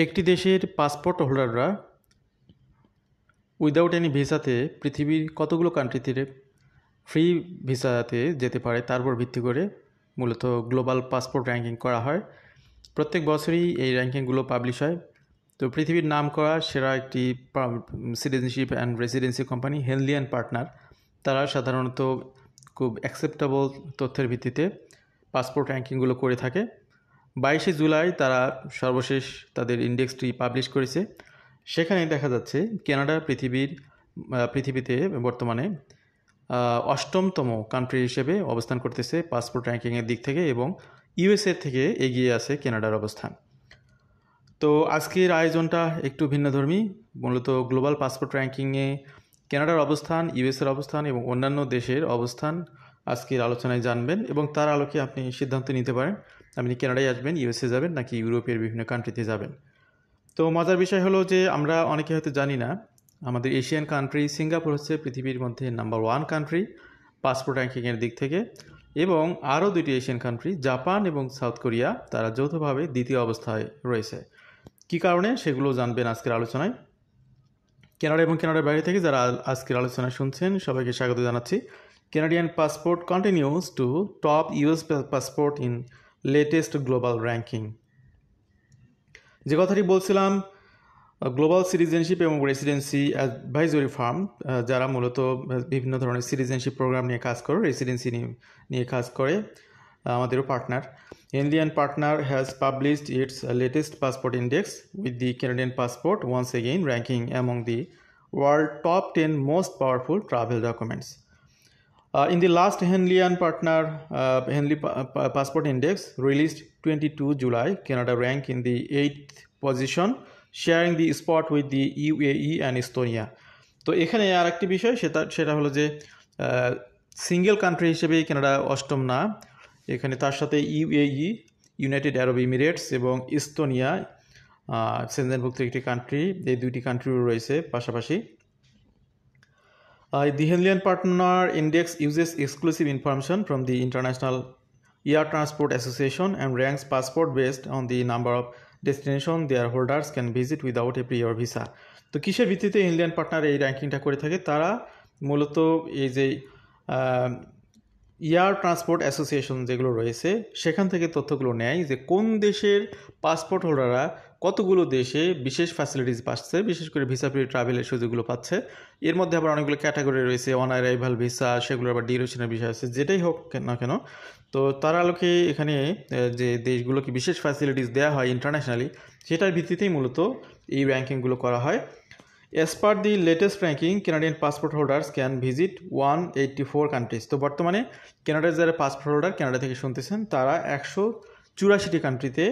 একটি দেশের পাসপোর্ট হোল্ডাররা উইদাউট এনি ভিসাতে পৃথিবীর কতগুলো কান্ট্রিতে ফ্রি ভিসাতে যেতে পারে তার উপর ভিত্তি করে মূলত গ্লোবাল পাসপোর্ট র্যাঙ্কিং করা হয়। প্রত্যেক বছরই এই র্যাঙ্কিংগুলো পাবলিশ হয়। তো পৃথিবীর নাম করা সেরা একটি citizenship and residency company Henley and partner, তারা সাধারণত খুব অ্যাকসেপ্টেবল তথ্যের ভিত্তিতে পাসপোর্ট র্যাঙ্কিংগুলো করে থাকে। 22শে জুলাই তারা সর্বশেষ তাদের ইন্ডেক্সটি পাবলিশ করেছে। সেখানে দেখা যাচ্ছে কানাডা পৃথিবীতে বর্তমানে অষ্টমতম কান্ট্রি হিসেবে অবস্থান করতেছে পাসপোর্ট র্যাঙ্কিংয়ের দিক থেকে, এবং ইউএসএ থেকে এগিয়ে আছে কানাডার অবস্থান। তো আজকের আয়োজনটা একটু ভিন্নধর্মী, মূলত গ্লোবাল পাসপোর্ট র্যাঙ্কিংয়ে কানাডার অবস্থান, ইউএসএর অবস্থান এবং অন্যান্য দেশের অবস্থান আজকের আলোচনায় জানবেন, এবং তার আলোকে আপনি সিদ্ধান্ত নিতে পারেন আপনি কানাডায় আসবেন, ইউএসএ যাবেন নাকি ইউরোপের বিভিন্ন কান্ট্রিতে যাবেন। তো মজার বিষয় হলো যে আমরা অনেকে হয়তো জানি না, আমাদের এশিয়ান কান্ট্রি সিঙ্গাপুর হচ্ছে পৃথিবীর মধ্যে নাম্বার 1 কান্ট্রি পাসপোর্ট র্যাঙ্কিংয়ের দিক থেকে, এবং আরও দুটি এশিয়ান কান্ট্রি জাপান এবং সাউথ কোরিয়া তারা যৌথভাবে দ্বিতীয় অবস্থায় রয়েছে। কী কারণে সেগুলো জানবেন আজকের আলোচনায়। কানাডা এবং কানাডার বাইরে থেকে যারা আজকের আলোচনা শুনছেন সবাইকে স্বাগত জানাচ্ছি। Canadian passport continues to top US passport in latest global ranking। যে কথাটি বলছিলাম, গ্লোবাল সিটিজেনশিপ এবং রেসিডেন্সি অ্যাডভাইজরি ফার্ম যারা মূলত বিভিন্ন ধরনের সিটিজেনশিপ প্রোগ্রাম নিয়ে কাজ করে, রেসিডেন্সি নিয়ে কাজ করে, আমাদেরও partner. Henley and partner has published its latest passport index with the Canadian passport once again ranking among the world top 10 most powerful travel documents. In the last Henley and Partner Henley Passport Index released 22 July, Canada ranked in the 8th position, sharing the spot with the UAE and Estonia. তো এখানে আর একটি বিষয় সেটা হলো যে single country হিসেবে Canada অষ্টম না, এখানে তার সাথে ইউএই, ইউনাইটেড আরব এমিরেটস এবং ইস্তোনিয়া সেনজেনভুক্ত একটি কান্ট্রি, এই দুইটি কান্ট্রিও রয়েছে পাশাপাশি। The Henley and Partner Index uses exclusive information from the International Air Transport Association and ranks passport based on the number of destinations their holders can visit without a prior visa. তো কিসের ভিত্তিতে Henley and partner এই র্যাঙ্কিংটা করে থাকে? তারা মূলত এই যে এয়ার ট্রান্সপোর্ট অ্যাসোসিয়েশন যেগুলো রয়েছে সেখান থেকে তথ্যগুলো নেয় যে কোন দেশের পাসপোর্ট হোল্ডাররা কতগুলো দেশে বিশেষ ফ্যাসিলিটিস পাচ্ছে, বিশেষ করে ভিসা ফ্রি ট্রাভেলের সুযোগগুলো পাচ্ছে। এর মধ্যে আবার অনেকগুলো ক্যাটাগরি রয়েছে, অন অ্যারাইভাল ভিসা, সেগুলো আবার ডিউরেশনের বিষয় আছে, যেটাই হোক না কেন। তো তার আলোকে এখানে যে দেশগুলোকে বিশেষ ফ্যাসিলিটিস দেওয়া হয় ইন্টারন্যাশনালি, সেটার ভিত্তিতেই মূলত এই র্যাঙ্কিংগুলো করা হয়। As per the latest ranking, Canadian passport holders can visit 184 countries. তো বর্তমানে কানাডার যারা পাসপোর্ট হোল্ডার কানাডা থেকে শুনতেছেন তারা 184টি কান্ট্রিতে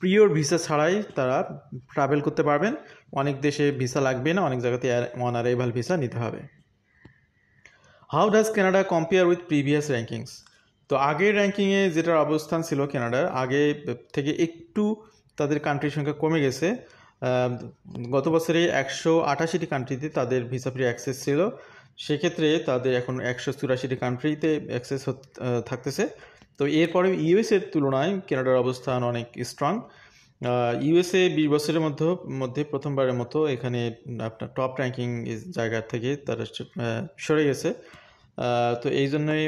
প্রিয়র ভিসা ছাড়াই তারা ট্রাভেল করতে পারবেন। অনেক দেশে ভিসা লাগবে না, অনেক জায়গাতে অন অ্যারাইভাল ভিসা নিতে হবে। How does Canada compare with previous rankings? তো আগের র্যাঙ্কিংয়ে যেটার অবস্থান ছিল কানাডার, আগে থেকে একটু তাদের কান্ট্রির সংখ্যা কমে গেছে। গত বছরে 188টি কান্ট্রিতে তাদের ভিসা ফ্রি অ্যাক্সেস ছিল, সেক্ষেত্রে তাদের এখন 184টি কান্ট্রিতে অ্যাক্সেস থাকতেছে। তো এরপরে ইউএসএর তুলনায় কানাডার অবস্থান অনেক স্ট্রং। ইউএসএ 20 বছরের মধ্যে প্রথমবারের মতো এখানে আপনার টপ র্যাঙ্কিং জায়গা থেকে তারা সরে গেছে। তো এই জন্যই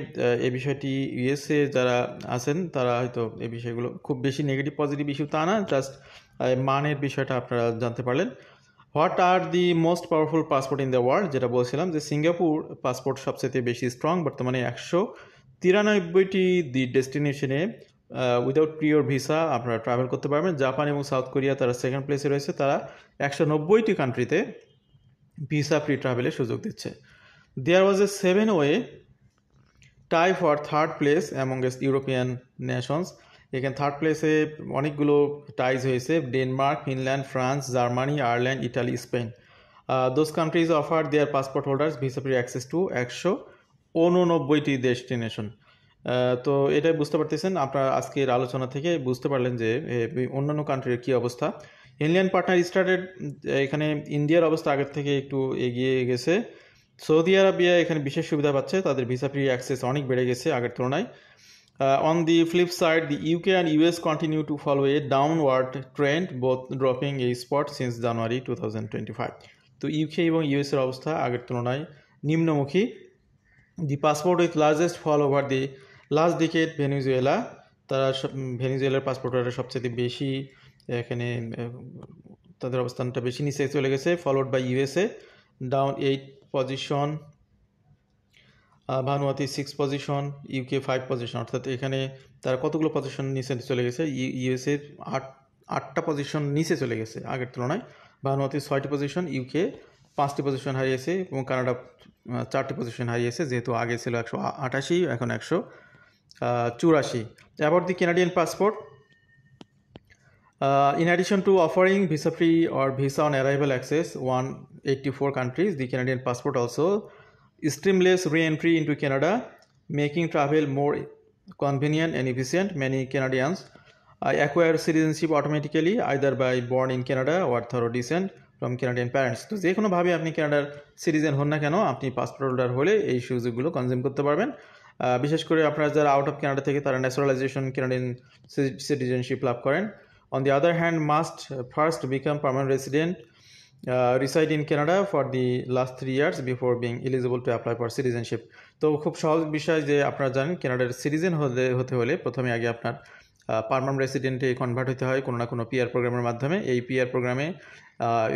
এই বিষয়টি ইউএসএ যারা আছেন তারা হয়তো এই বিষয়গুলো খুব বেশি নেগেটিভ পজিটিভ ইস্যু তা না, জাস্ট মানের বিষয়টা আপনারা জানতে পারলেন। What are the most powerful passport in the world, যেটা বলছিলাম যে সিঙ্গাপুর পাসপোর্ট সবচেয়ে বেশি স্ট্রং, বর্তমানে 193টি ডেস্টিনেশনে উইদাউট প্রিয়র ভিসা আপনারা ট্রাভেল করতে পারবেন। জাপান এবং সাউথ কোরিয়া তারা সেকেন্ড প্লেসে রয়েছে, তারা 190টি কান্ট্রিতে ভিসা ফ্রি ট্রাভেলের সুযোগ দিচ্ছে। There was a 7-way tie for third place amongst European nations. এখানে থার্ড প্লেসে অনেকগুলো টাইজ হয়েছে, Denmark, Finland, France, Germany, Ireland, Italy, Spain. Those countries offer their passport holders visa free access to 189টি destination. তো এটাই বুঝতে পারতেছেন, আপনারা আজকের আলোচনা থেকে বুঝতে পারলেন যে অন্যান্য কান্ট্রির কী অবস্থা। হেনলি অ্যান্ড পার্টনার স্টার্টেড, এখানে ইন্ডিয়ার অবস্থা আগের থেকে একটু এগিয়ে গেছে। সৌদি আরবিয়া এখানে বিশেষ সুবিধা পাচ্ছে, তাদের ভিসা ফ্রি অ্যাক্সেস অনেক বেড়ে গেছে আগের তুলনায়। On the flip side, the UK and US continue to follow a downward trend, both dropping a spot since January 2025. তো UK এবং US এর অবস্থা আগের তুলনায় নিম্নমুখী। The passport with largest fall over the last decade, Venezuela, তারা ভেনেজুয়েলার passport সবচেয়ে বেশি এখানে তাদের অবস্থানটা বেশি নিচে চলে গেছে, followed by USA down 8 position, Vanuatu 6 position, UK 5 position, অর্থাৎ এখানে তারা কতগুলো পজিশন নিচে চলে গেছে, USA 8টা পজিশন নিচে চলে গেছে আগের তুলনায়, ভানুয়াতি 6টি পজিশন, UK 5টি পজিশন হারিয়েছে এবং কানাডা 4টি পজিশন হারিয়েছে, যেহেতু আগে ছিল 188, এখন 184। About the Canadian passport, in addition to offering visa-free or visa on arrival access 184 countries, the Canadian passport also streamless re-entry into Canada, making travel more convenient and efficient. Many Canadians acquire citizenship automatically either by born in Canada or through descent from Canadian parents. তো যে কোনোভাবে আপনি কানাডার citizen হন না কেন, আপনি passport holder হলে এই সুযোগগুলো কনজিউম করতে পারবেন। বিশেষ করে আপনারা যারা আউট অফ কানাডা থেকে তারা ন্যাচারালাইজেশন কানাডিয়ান সিটিজেনশিপ লাভ করেন। On the other hand, must first become permanent resident, reside in Canada for the last 3 years before being eligible to apply for citizenship. তো খুব সহজ বিষয় যে আপনারা জানেন কানাডার সিটিজেন হতে হলে প্রথমে আগে আপনার পার্মানেন্ট রেসিডেন্টে কনভার্ট হতে হয় কোনো না কোনো পিআর প্রোগ্রামের মাধ্যমে। এই পিআর প্রোগ্রামে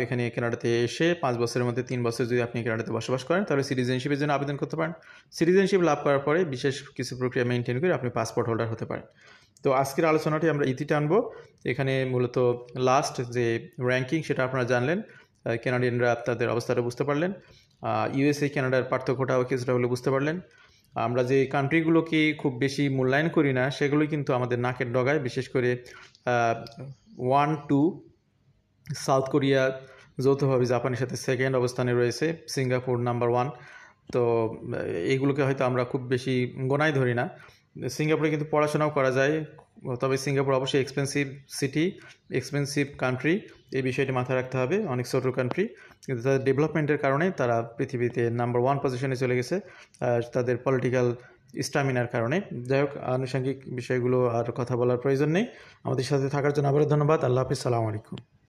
এখানে কানাডাতে এসে 5 বছরের মধ্যে 3 বছর যদি আপনি কানাডাতে বসবাস করেন তাহলে সিটিজেনশিপের জন্য আবেদন করতে পারেন। সিটিজেনশিপ লাভ করার পরে বিশেষ কিছু প্রক্রিয়া মেনটেন করে আপনি পাসপোর্ট হোল্ডার হতে পারেন। তো আজকের আলোচনাটি আমরা ইতি টানবো। এখানে মূলত লাস্ট যে র্যাঙ্কিং সেটা আপনারা জানলেন, কানাডিয়ানরা তাদের অবস্থাটা বুঝতে পারলেন, USA কানাডার পার্থক্যটাও কিছুটা হলে বুঝতে পারলেন। আমরা যে কান্ট্রিগুলোকে খুব বেশি মূল্যায়ন করি না সেগুলোই কিন্তু আমাদের নাকের ডগায়, বিশেষ করে 1, 2 সাউথ কোরিয়া যৌথভাবে জাপানের সাথে সেকেন্ড অবস্থানে রয়েছে, সিঙ্গাপুর নাম্বার 1। তো এইগুলোকে হয়তো আমরা খুব বেশি গোনায় ধরি না। সিঙ্গাপুরে কিন্তু পড়াশোনাও করা যায়, তবে সিঙ্গাপুর অবশ্যই এক্সপেন্সিভ সিটি, এক্সপেন্সিভ কান্ট্রি, এই বিষয়টি মাথায় রাখতে হবে। অনেক ছোটো কান্ট্রি, কিন্তু তাদের ডেভেলপমেন্টের কারণে তারা পৃথিবীতে নাম্বার 1 পজিশনে চলে গেছে, তাদের পলিটিক্যাল স্ট্যামিনার কারণে। যাই হোক, আনুষঙ্গিক বিষয়গুলো আর কথা বলার প্রয়োজন নেই। আমাদের সাথে থাকার জন্য আবারও ধন্যবাদ। আল্লাহ হাফিজ, সালামু আলাইকুম।